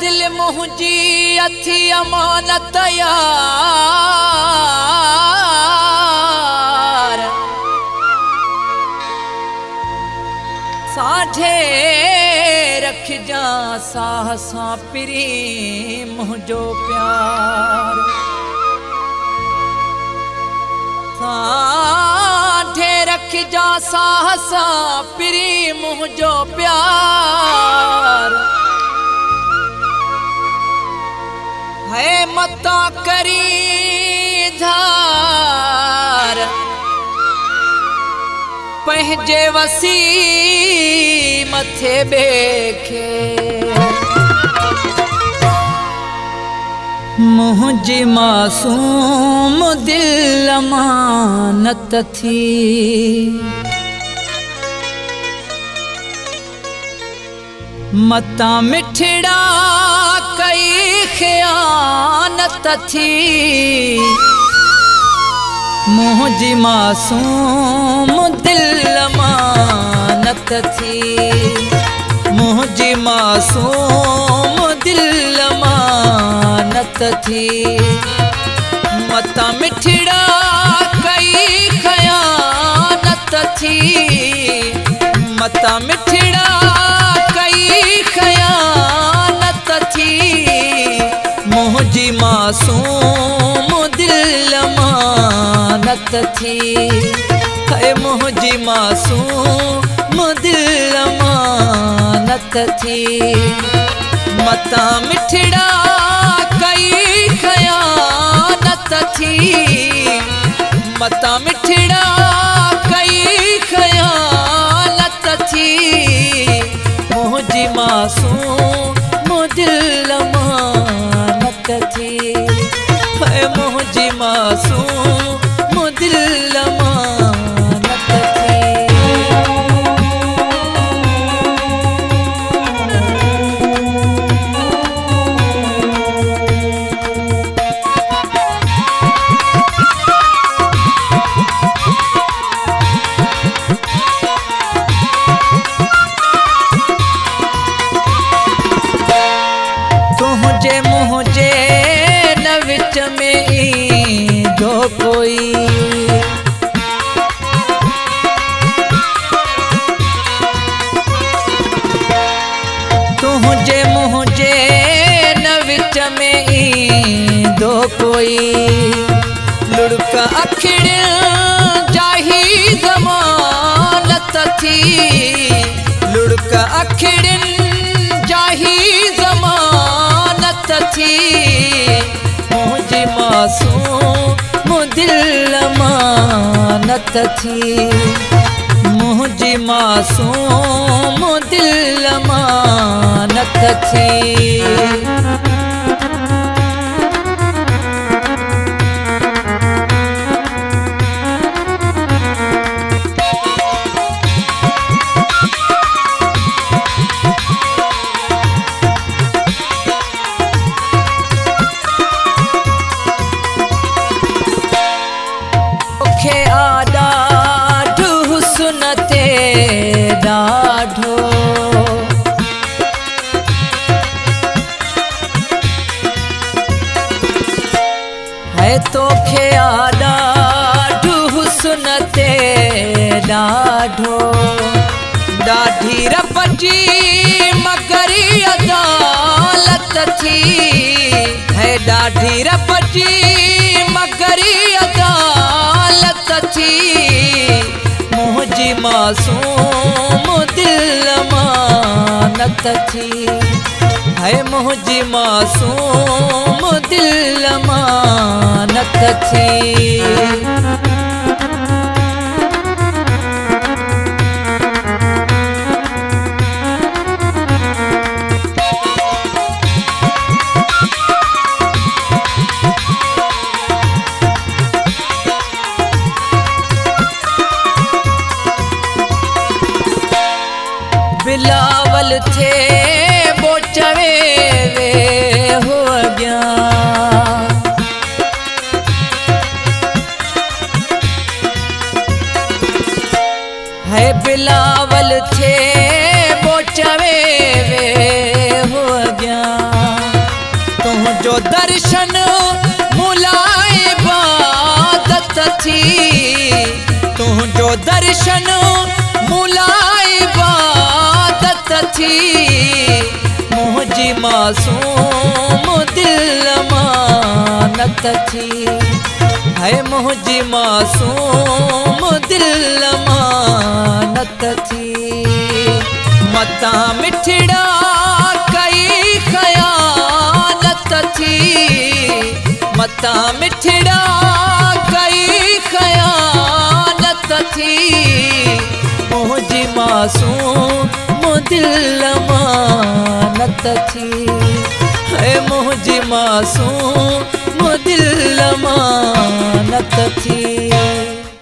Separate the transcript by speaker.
Speaker 1: दिल मुंहिंजी अथी अमानत यार साठे रखजा साह सां पिरी मुंहिंजो प्यार साठे रखजा साह सां पिरी मुंहिंजो प्यार है मता करी धार पंहिंजे वसी मथे बेखे मुंहिंजी मासूम दिल अमानत थी मता मिठड़ा कई ख़यानत थी मुंहिंजी मासूम दिल अमानत थी मुंहिंजी मासूम दिल अमानत थी मता मिठड़ा कई ख़यानत थी मता मिठड़ा कई ख़यानत थी मुंहिंजी मासूम दिल अमानत थी है मुंहिंजी मासूम दिल अमानत थी मता मिठड़ा कई ख़यानत थी मता मिठड़ा कई ख़यानत थी मुंहिंजी मासूम दिल अमानत थी है मुंहिंजी मासूम दिल अमानत थी मुझे न विच में ईंदो कोई तुझे मुझे न विच में ईंदो कोई लुढ़क अखिड़ जाही ज़मानत थी लुढ़क अखिड़न जाही ज़मानत थी मुंहिंजी मासूम दिल अमानत थी मुंहिंजी मासूम दिल अमानत थी ॾाढो है तोखे ॾाढो हुस्न ते ॾाढो ॾाढी रब जी मगरी अदालत थी है ॾाढी रब जी मगरी अदालत थी मुंहिंजी मासूम दिल अमानत थी है मुंहिंजी मासूम दिल अमानत थी बिलावल थे बोचवे वे हो गया है बिलावल थे बोचवे वे हो गया तुंहिंजो दर्शन मुलाए इबादत थी तुंहिंजो दर्शन मुलाए इबादत थी मुंहिंजी मासूम दिल अमानत थी है मुंहिंजी मासूम दिल अमानत थी मता मिठड़ा कई खयानत थी मता मिठड़ा कई खयानत थी मुंहिंजी मासूम दिल अमानत थी है मुंहिंजी मासूम दिल अमानत थी